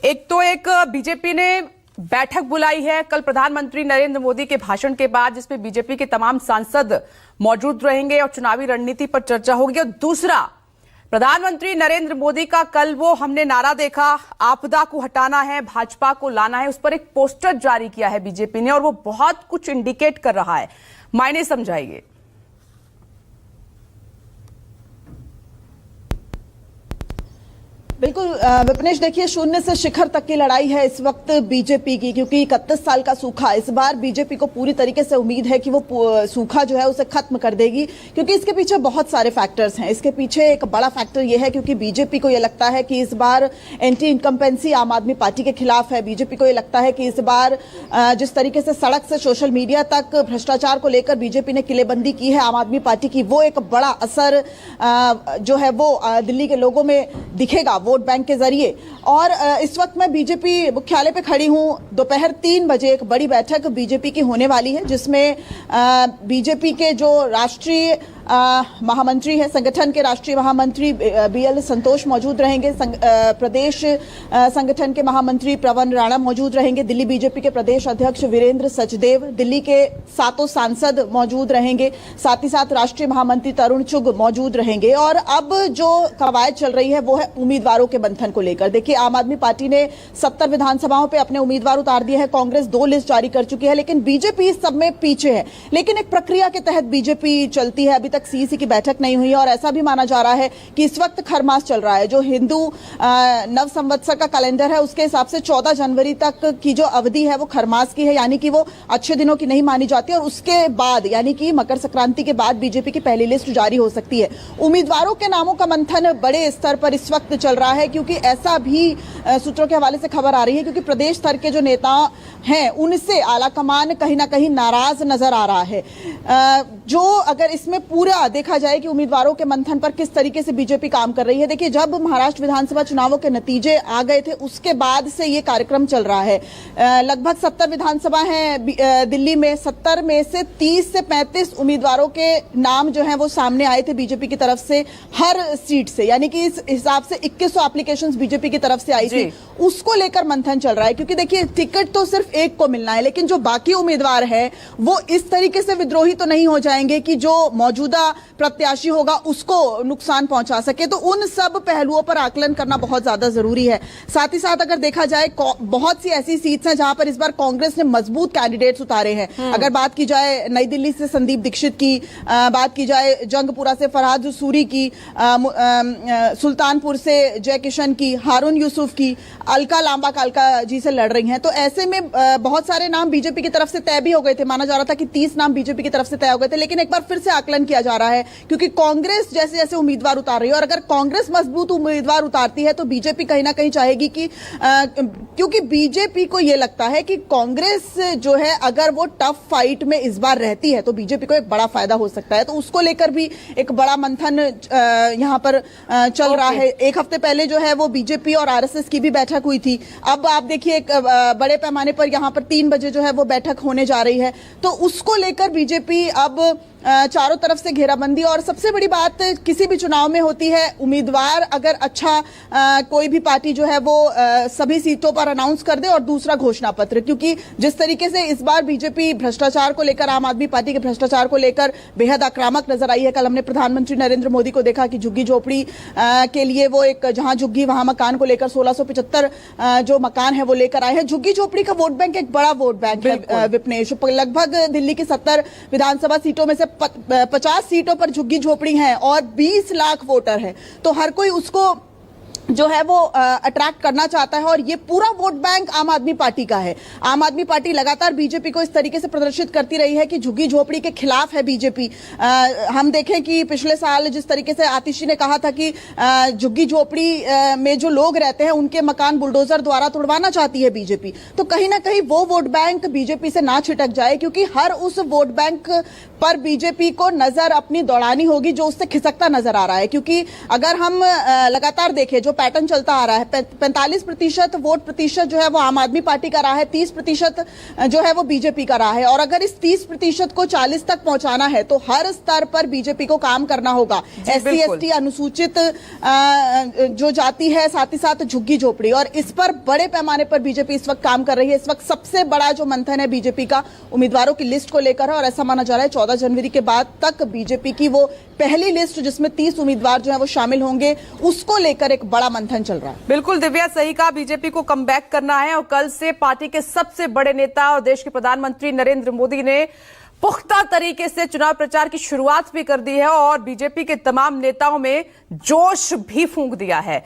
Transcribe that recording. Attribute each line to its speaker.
Speaker 1: एक बीजेपी ने बैठक बुलाई है कल प्रधानमंत्री नरेंद्र मोदी के भाषण के बाद, जिसमें बीजेपी के तमाम सांसद मौजूद रहेंगे और चुनावी रणनीति पर चर्चा होगी। और दूसरा, प्रधानमंत्री नरेंद्र मोदी का कल वो हमने नारा देखा, आपदा को हटाना है, भाजपा को लाना है, उस पर एक पोस्टर जारी किया है बीजेपी ने और वो बहुत कुछ इंडिकेट कर रहा है। मायने समझाइए।
Speaker 2: बिल्कुल विपनेश, देखिए शून्य से शिखर तक की लड़ाई है इस वक्त बीजेपी की, क्योंकि 31 साल का सूखा, इस बार बीजेपी को पूरी तरीके से उम्मीद है कि वो सूखा जो है उसे खत्म कर देगी, क्योंकि इसके पीछे बहुत सारे फैक्टर्स हैं। इसके पीछे एक बड़ा फैक्टर ये है क्योंकि बीजेपी को ये लगता है कि इस बार एंटी इनकम्पेंसी आम आदमी पार्टी के खिलाफ है। बीजेपी को ये लगता है कि इस बार जिस तरीके से सड़क से सोशल मीडिया तक भ्रष्टाचार को लेकर बीजेपी ने किलेबंदी की है आम आदमी पार्टी की, वो एक बड़ा असर जो है वो दिल्ली के लोगों में दिखेगा वोट बैंक के जरिए। और इस वक्त मैं बीजेपी मुख्यालय पे खड़ी हूं। दोपहर 3 बजे एक बड़ी बैठक बीजेपी की होने वाली है, जिसमें बीजेपी के जो राष्ट्रीय महामंत्री है, संगठन के राष्ट्रीय महामंत्री बीएल संतोष मौजूद रहेंगे, प्रदेश संगठन के महामंत्री प्रवन राणा मौजूद रहेंगे, दिल्ली बीजेपी के प्रदेश अध्यक्ष वीरेंद्र सचदेव, दिल्ली के 7 सांसद मौजूद रहेंगे, साथ ही साथ राष्ट्रीय महामंत्री तरुण चुग मौजूद रहेंगे। और अब जो कवायद चल रही है वो है उम्मीदवारों के मंथन को लेकर। देखिए, आम आदमी पार्टी ने 70 विधानसभाओं पे अपने उम्मीदवार उतार दिए हैं, कांग्रेस 2 लिस्ट जारी कर चुकी है, लेकिन बीजेपी इस सब में पीछे है। लेकिन एक प्रक्रिया के तहत बीजेपी चलती है, अभी तक सीईसी की बैठक नहीं हुई है और ऐसा भी माना जा रहा है कि इस वक्त खरमास चल रहा है। जो हिंदू नव संवत्सर का कैलेंडर है उसके हिसाब से 14 जनवरी तक की जो अवधि है वो खरमास की है, यानी कि वो अच्छे दिनों की नहीं मानी जाती। और उसके बाद यानी कि मकर संक्रांति के बाद बीजेपी की पहली लिस्ट जारी हो सकती है। उम्मीदवारों के नामों का मंथन बड़े स्तर पर इस वक्त चल रहा है, क्योंकि ऐसा भी सूत्रों के हवाले से खबर आ रही है, क्योंकि प्रदेश स्तर के जो नेता हैं उनसे आलाकमान कहीं ना कहीं नाराज नजर आ रहा है। जो अगर इसमें पूरा देखा जाए कि उम्मीदवारों के मंथन पर किस तरीके से बीजेपी काम कर रही है, देखिए जब महाराष्ट्र विधानसभा चुनावों के नतीजे आ गए थे उसके बाद से ये कार्यक्रम चल रहा है। लगभग 70 विधानसभा हैं दिल्ली में, 70 में से 30 से 35 उम्मीदवारों के नाम जो हैं वो सामने आए थे बीजेपी की तरफ से हर सीट से, यानी कि इस हिसाब से 2100 एप्लीकेशंस बीजेपी की तरफ से आई थी। उसको लेकर मंथन चल रहा है, क्योंकि देखिए टिकट तो सिर्फ एक को मिलना है, लेकिन जो बाकी उम्मीदवार है वो इस तरीके से विद्रोही तो नहीं हो जाएंगे कि जो मौजूदा प्रत्याशी होगा उसको नुकसान पहुंचा सके। तो उन सब पहलुओं पर आकलन करना बहुत ज्यादा जरूरी है। साथ ही साथ अगर देखा जाए बहुत सी ऐसी सीट्स हैं जहां पर इस बार कांग्रेस ने मजबूत कैंडिडेट्स उतारे हैं। अगर बात की जाए नई दिल्ली से संदीप दीक्षित की, बात की जाए जंगपुरा से फरहाद सूरी की, सुल्तानपुर से जय किशन की, हारून यूसुफ की, अलका लांबा कालका जी से लड़ रही हैं। तो ऐसे में बहुत सारे नाम बीजेपी की तरफ से तय भी हो गए थे। माना जा रहा था कि 30 नाम बीजेपी की तरफ से तय हो गए थे, लेकिन एक बार फिर से आकलन किया जा रहा है, क्योंकि कांग्रेस जैसे जैसे उम्मीदवार उतार रही है और अगर कांग्रेस मजबूत उम्मीदवार उतारती है तो बीजेपी कहीं ना कहीं चाहेगी कि क्योंकि बीजेपी को यह लगता है कि कांग्रेस जो है अगर वो टफ फाइट में इस बार रहती है तो बीजेपी को एक बड़ा फायदा हो सकता है। तो उसको लेकर भी एक बड़ा मंथन यहां पर चल रहा है। एक हफ्ते पहले जो है वो बीजेपी और आरएसएस की भी बैठक हुई थी। अब आप देखिए एक बड़े पैमाने पर यहां पर 3 बजे जो है वो बैठक होने जा रही है, तो उसको लेकर बीजेपी अब चारों तरफ से घेराबंदी। और सबसे बड़ी बात किसी भी चुनाव में होती है, उम्मीदवार अगर अच्छा कोई भी पार्टी जो है वो सभी सीटों पर अनाउंस कर दे और दूसरा घोषणा पत्र, क्योंकि जिस तरीके से इस बार बीजेपी भ्रष्टाचार को लेकर, आम आदमी पार्टी के भ्रष्टाचार को लेकर बेहद आक्रामक नजर आई है। कल हमने प्रधानमंत्री नरेंद्र मोदी को देखा कि झुग्गी झोपड़ी के लिए वो एक जहां झुग्गी वहां मकान को लेकर 1675 जो मकान है वो लेकर आए हैं। झुग्गी झोपड़ी का वोट बैंक एक बड़ा वोट बैंक है विपनेश। लगभग दिल्ली की 70 विधानसभा सीटों में से 50 सीटों पर झुग्गी झोपड़ी हैं और 20 लाख वोटर हैं, तो हर कोई उसको जो है वो अट्रैक्ट करना चाहता है और ये पूरा वोट बैंक आम आदमी पार्टी का है। आम आदमी पार्टी लगातार बीजेपी को इस तरीके से प्रदर्शित करती रही है कि झुग्गी झोपड़ी के खिलाफ है बीजेपी। हम देखें कि पिछले साल जिस तरीके से आतिशी ने कहा था कि झुग्गी झोपड़ी में जो लोग रहते हैं उनके मकान बुलडोजर द्वारा तोड़वाना चाहती है बीजेपी, तो कहीं ना कहीं वो वोट बैंक बीजेपी से ना छिटक जाए, क्योंकि हर उस वोट बैंक पर बीजेपी को नजर अपनी दौड़ानी होगी जो उससे खिसकता नजर आ रहा है। क्योंकि अगर हम लगातार देखें जो पैटर्न चलता आ रहा है, 45% वोट प्रतिशत जो है वो आम आदमी पार्टी का रहा है, 30% जो है वो बीजेपी का रहा है। और अगर इस 30% को 40 तक पहुंचाना है तो हर स्तर पर बीजेपी को काम करना होगा। SC ST, अनुसूचित जो जाति है, साथ ही साथ झुग्गी झोपड़ी, और इस पर बड़े पैमाने पर बीजेपी इस वक्त काम कर रही है। इस वक्त सबसे बड़ा जो मंथन है बीजेपी का उम्मीदवारों की लिस्ट को लेकर है, और ऐसा माना जा रहा है 14 जनवरी के बाद तक बीजेपी की वो पहली लिस्ट जिसमें 30 उम्मीदवार जो है वो शामिल होंगे, उसको लेकर एक बड़ा मंथन चल रहा है।
Speaker 1: बिल्कुल दिव्या, सही कहा, बीजेपी को कमबैक करना है और कल से पार्टी के सबसे बड़े नेता और देश के प्रधानमंत्री नरेंद्र मोदी ने पुख्ता तरीके से चुनाव प्रचार की शुरुआत भी कर दी है और बीजेपी के तमाम नेताओं में जोश भी फूंक दिया है।